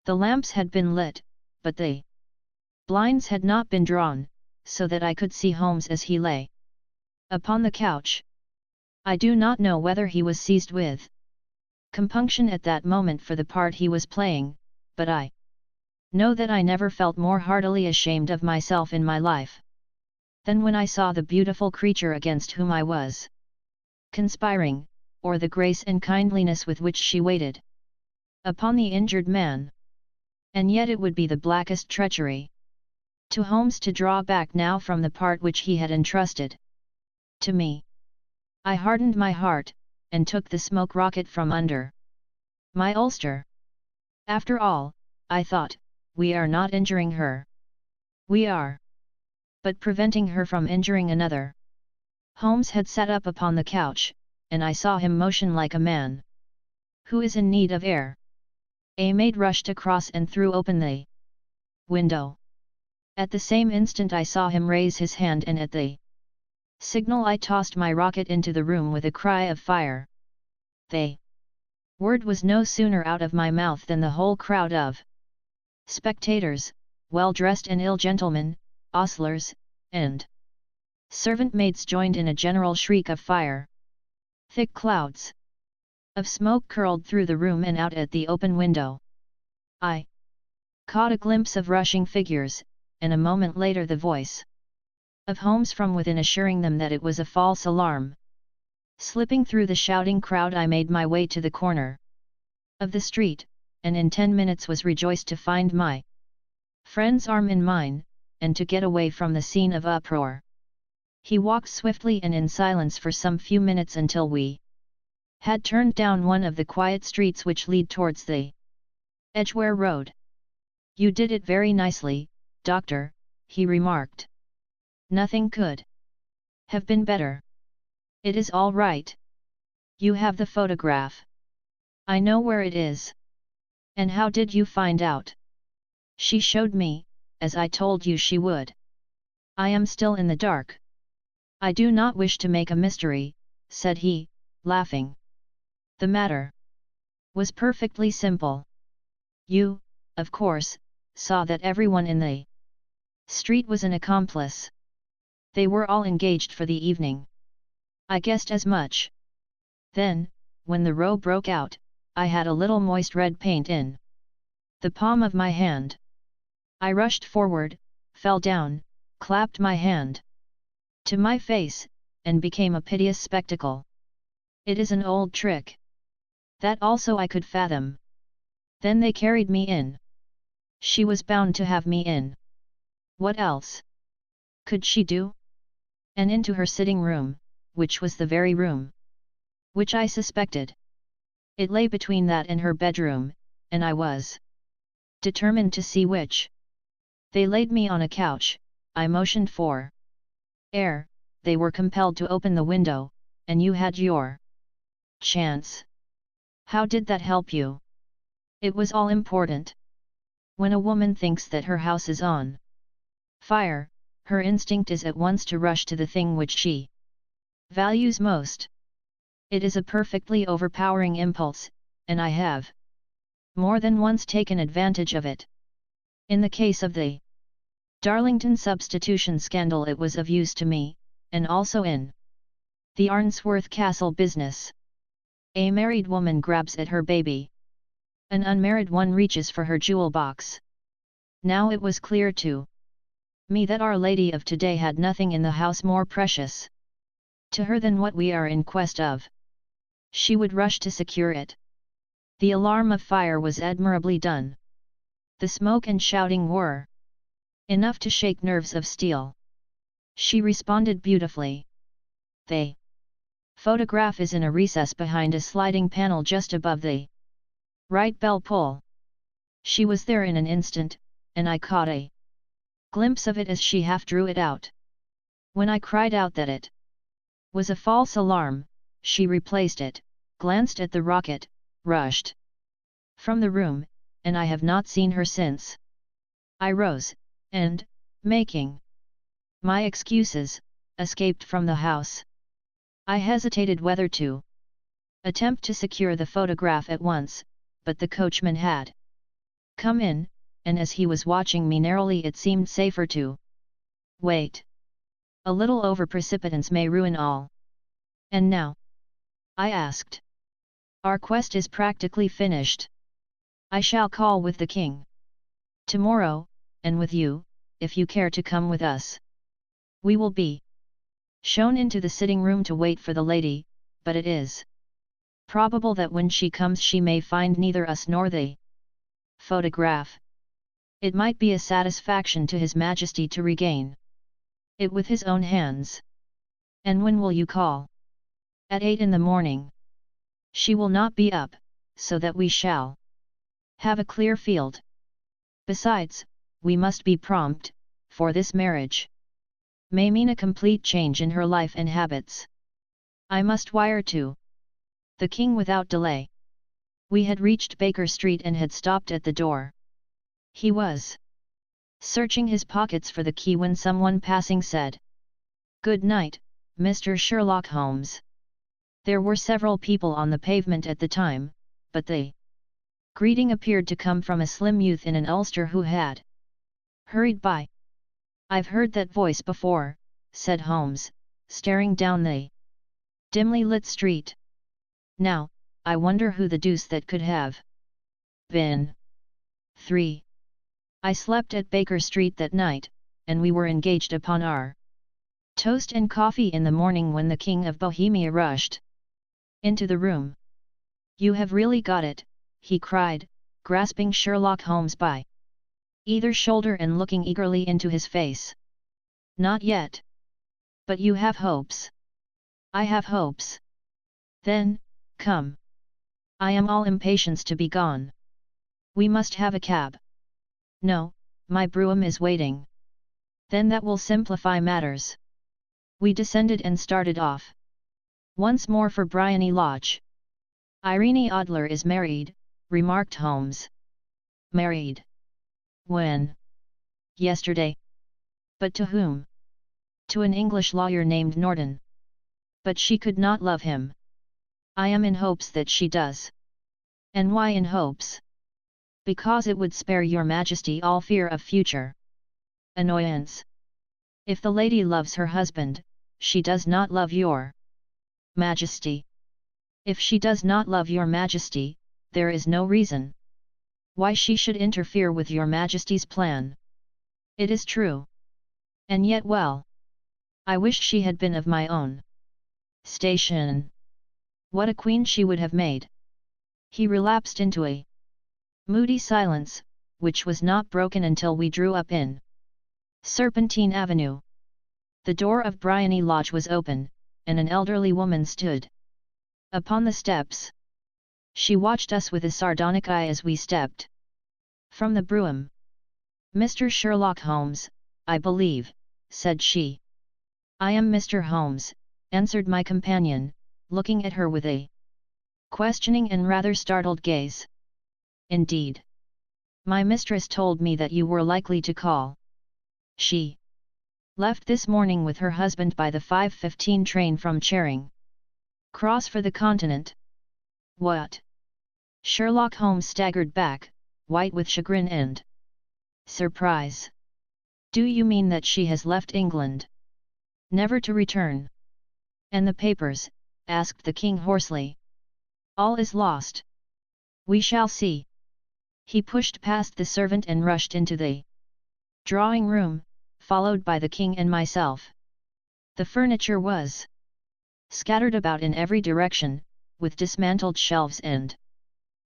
The lamps had been lit, but the blinds had not been drawn, so that I could see Holmes as he lay upon the couch. I do not know whether he was seized with compunction at that moment for the part he was playing, but I know that I never felt more heartily ashamed of myself in my life than when I saw the beautiful creature against whom I was conspiring, or the grace and kindliness with which she waited upon the injured man. And yet it would be the blackest treachery to Holmes to draw back now from the part which he had entrusted to me. I hardened my heart, and took the smoke rocket from under my ulster. After all, I thought, we are not injuring her. We are but preventing her from injuring another. Holmes had sat up upon the couch, and I saw him motion like a man who is in need of air. A maid rushed across and threw open the window. At the same instant I saw him raise his hand, and at the signal I tossed my rocket into the room with a cry of fire. The word was no sooner out of my mouth than the whole crowd of spectators, well-dressed and ill gentlemen, ostlers, and servant maids joined in a general shriek of fire. Thick clouds of smoke curled through the room and out at the open window. I caught a glimpse of rushing figures, and a moment later the voice of Holmes from within assuring them that it was a false alarm. Slipping through the shouting crowd I made my way to the corner of the street, and in 10 minutes was rejoiced to find my friend's arm in mine, and to get away from the scene of uproar. He walked swiftly and in silence for some few minutes until we had turned down one of the quiet streets which lead towards the Edgware Road. "You did it very nicely, Doctor," he remarked. "Nothing could have been better. It is all right. You have the photograph. I know where it is." "And how did you find out?" "She showed me, as I told you she would. I am still in the dark." "I do not wish to make a mystery," said he, laughing. "The matter was perfectly simple. You, of course, saw that everyone in the street was an accomplice. They were all engaged for the evening. I guessed as much. Then, when the row broke out, I had a little moist red paint in the palm of my hand. I rushed forward, fell down, clapped my hand to my face, and became a piteous spectacle. It is an old trick. That also I could fathom. Then they carried me in. She was bound to have me in. What else could she do? And into her sitting room, which was the very room which I suspected. It lay between that and her bedroom, and I was determined to see which. They laid me on a couch, I motioned for air, they were compelled to open the window, and you had your chance. How did that help you? It was all important. When a woman thinks that her house is on fire, her instinct is at once to rush to the thing which she values most. It is a perfectly overpowering impulse, and I have more than once taken advantage of it. In the case of the Darlington substitution scandal it was of use to me, and also in the Arnsworth Castle business. A married woman grabs at her baby. An unmarried one reaches for her jewel box. Now it was clear to me that Our Lady of today had nothing in the house more precious to her than what we are in quest of. She would rush to secure it. The alarm of fire was admirably done. The smoke and shouting were enough to shake nerves of steel. She responded beautifully. The photograph is in a recess behind a sliding panel just above the right bell pull. She was there in an instant, and I caught a glimpse of it as she half drew it out. When I cried out that it was a false alarm, she replaced it, glanced at the rocket, rushed from the room, and I have not seen her since. I rose, and, making my excuses, escaped from the house. I hesitated whether to attempt to secure the photograph at once, but the coachman had come in, and as he was watching me narrowly it seemed safer to wait. A little over-precipitance may ruin all. And now? I asked. Our quest is practically finished. I shall call with the king tomorrow, and with you, if you care to come with us. We will be shown into the sitting room to wait for the lady, but it is probable that when she comes she may find neither us nor the photograph. It might be a satisfaction to His Majesty to regain it with his own hands. And when will you call? At 8 in the morning. She will not be up, so that we shall have a clear field. Besides, we must be prompt, for this marriage may mean a complete change in her life and habits. I must wire to the king without delay. We had reached Baker Street and had stopped at the door. He was searching his pockets for the key when someone passing said, "Good night, Mr. Sherlock Holmes." There were several people on the pavement at the time, but the greeting appeared to come from a slim youth in an ulster who had hurried by. "I've heard that voice before," said Holmes, staring down the dimly lit street. "Now, I wonder who the deuce that could have been." 3. I slept at Baker Street that night, and we were engaged upon our toast and coffee in the morning when the King of Bohemia rushed into the room. "You have really got it," he cried, grasping Sherlock Holmes by either shoulder and looking eagerly into his face. "Not yet. But you have hopes." "I have hopes." "Then, come. I am all impatience to be gone." "We must have a cab." "No, my brougham is waiting." "Then that will simplify matters." We descended and started off. Once more for Briony Lodge. "Irene Adler is married," remarked Holmes. "Married? When?" "Yesterday." "But to whom?" "To an English lawyer named Norton." "But she could not love him." "I am in hopes that she does." "And why in hopes?" "Because it would spare your Majesty all fear of future annoyance. If the lady loves her husband, she does not love your Majesty. If she does not love your Majesty, there is no reason why she should interfere with your Majesty's plan." "It is true. And yet well. I wish she had been of my own station. What a queen she would have made." He relapsed into a moody silence, which was not broken until we drew up in Serpentine Avenue. The door of Briony Lodge was open, and an elderly woman stood upon the steps. She watched us with a sardonic eye as we stepped From the brougham. "Mr. Sherlock Holmes, I believe," said she. "I am Mr. Holmes," answered my companion, looking at her with a questioning and rather startled gaze. "Indeed. My mistress told me that you were likely to call. She left this morning with her husband by the 5:15 train from Charing Cross for the continent." "What?" Sherlock Holmes staggered back, white with chagrin and surprise. "Do you mean that she has left England, never to return?" "And the papers?" asked the king hoarsely. "All is lost. We shall see." He pushed past the servant and rushed into the drawing room, followed by the king and myself. The furniture was scattered about in every direction, with dismantled shelves and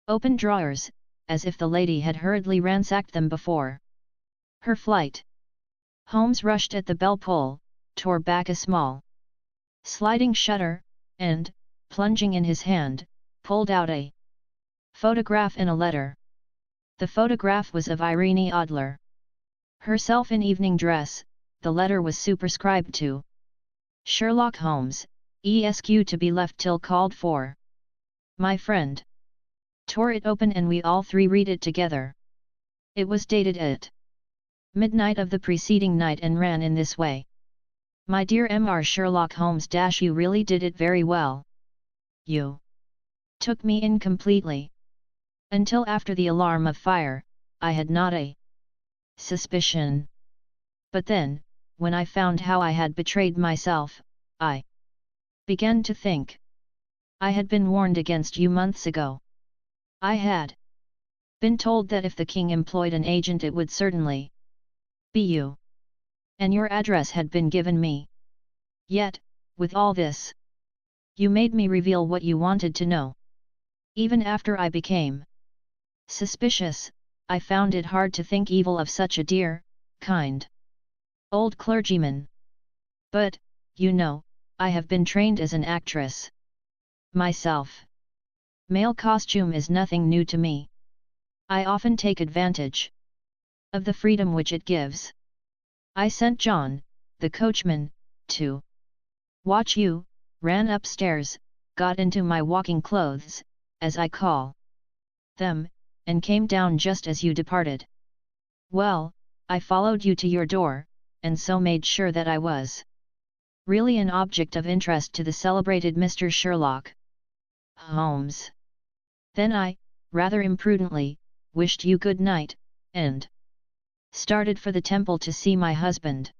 open drawers, as if the lady had hurriedly ransacked them before her flight. Holmes rushed at the bell pull, tore back a small sliding shutter, and, plunging in his hand, pulled out a photograph and a letter. The photograph was of Irene Adler herself in evening dress. The letter was superscribed to Sherlock Holmes, Esq to be left till called for. My friend tore it open and we all three read it together. It was dated at midnight of the preceding night and ran in this way. "My dear Mr. Sherlock Holmes, you really did it very well. You took me in completely. Until after the alarm of fire, I had not a suspicion. But then, when I found how I had betrayed myself, I began to think. I had been warned against you months ago. I had been told that if the king employed an agent it would certainly be you. And your address had been given me. Yet, with all this, you made me reveal what you wanted to know. Even after I became suspicious, I found it hard to think evil of such a dear, kind old clergyman. But, you know, I have been trained as an actress myself. Male costume is nothing new to me. I often take advantage of the freedom which it gives. I sent John, the coachman, to watch you, ran upstairs, got into my walking clothes, as I call them, and came down just as you departed. Well, I followed you to your door, and so made sure that I was really an object of interest to the celebrated Mr. Sherlock Holmes. Then I, rather imprudently, wished you good night, and started for the temple to see my husband.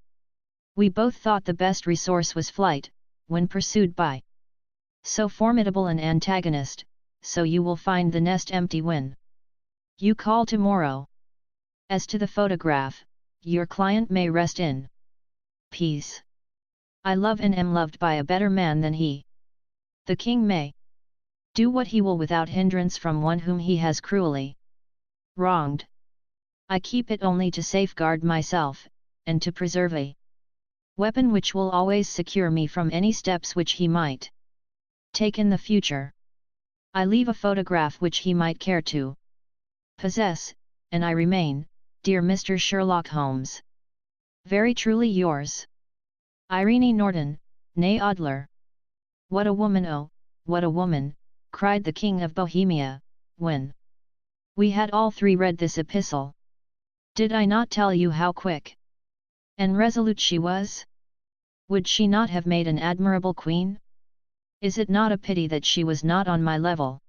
We both thought the best resource was flight, when pursued by so formidable an antagonist, so you will find the nest empty when you call tomorrow. As to the photograph, your client may rest in peace. I love and am loved by a better man than he. The king may do what he will without hindrance from one whom he has cruelly wronged. I keep it only to safeguard myself, and to preserve a weapon which will always secure me from any steps which he might take in the future. I leave a photograph which he might care to possess, and I remain, dear Mr. Sherlock Holmes, very truly yours, Irene Norton, née Adler. What a woman, oh, what a woman, cried the King of Bohemia, when we had all three read this epistle. Did I not tell you how quick and resolute she was? Would she not have made an admirable queen? Is it not a pity that she was not on my level?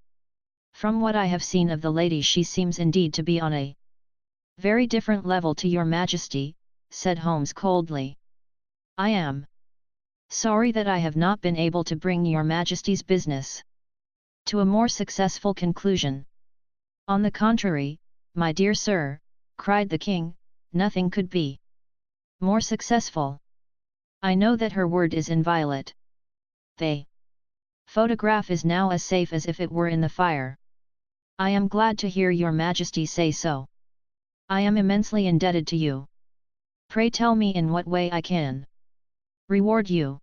From what I have seen of the lady she seems indeed to be on a very different level to your Majesty, said Holmes coldly. I am sorry that I have not been able to bring your Majesty's business to a more successful conclusion. On the contrary, my dear sir, cried the king, nothing could be more successful. I know that her word is inviolate. The photograph is now as safe as if it were in the fire. I am glad to hear your Majesty say so. I am immensely indebted to you. Pray tell me in what way I can reward you.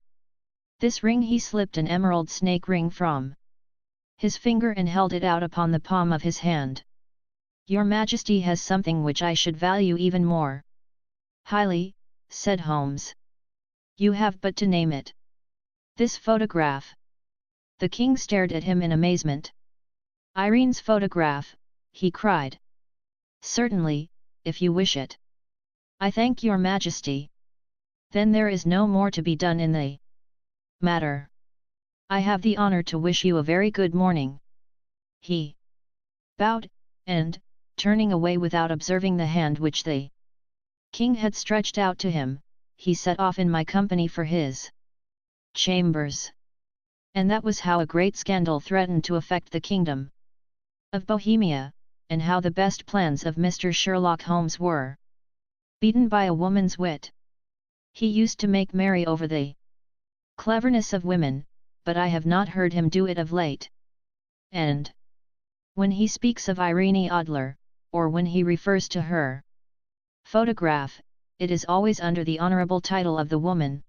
This ring. He slipped an emerald snake ring from his finger and held it out upon the palm of his hand. Your Majesty has something which I should value even more. Highly, said Holmes. You have but to name it. This photograph. The king stared at him in amazement. Irene's photograph, he cried. Certainly, if you wish it. I thank your Majesty. Then there is no more to be done in the matter. I have the honor to wish you a very good morning. He bowed, and, turning away without observing the hand which the king had stretched out to him, he set off in my company for his chambers. And that was how a great scandal threatened to affect the kingdom of Bohemia, and how the best plans of Mr. Sherlock Holmes were beaten by a woman's wit. He used to make merry over the cleverness of women, but I have not heard him do it of late. And when he speaks of Irene Adler, or when he refers to her photograph, it is always under the honourable title of the woman.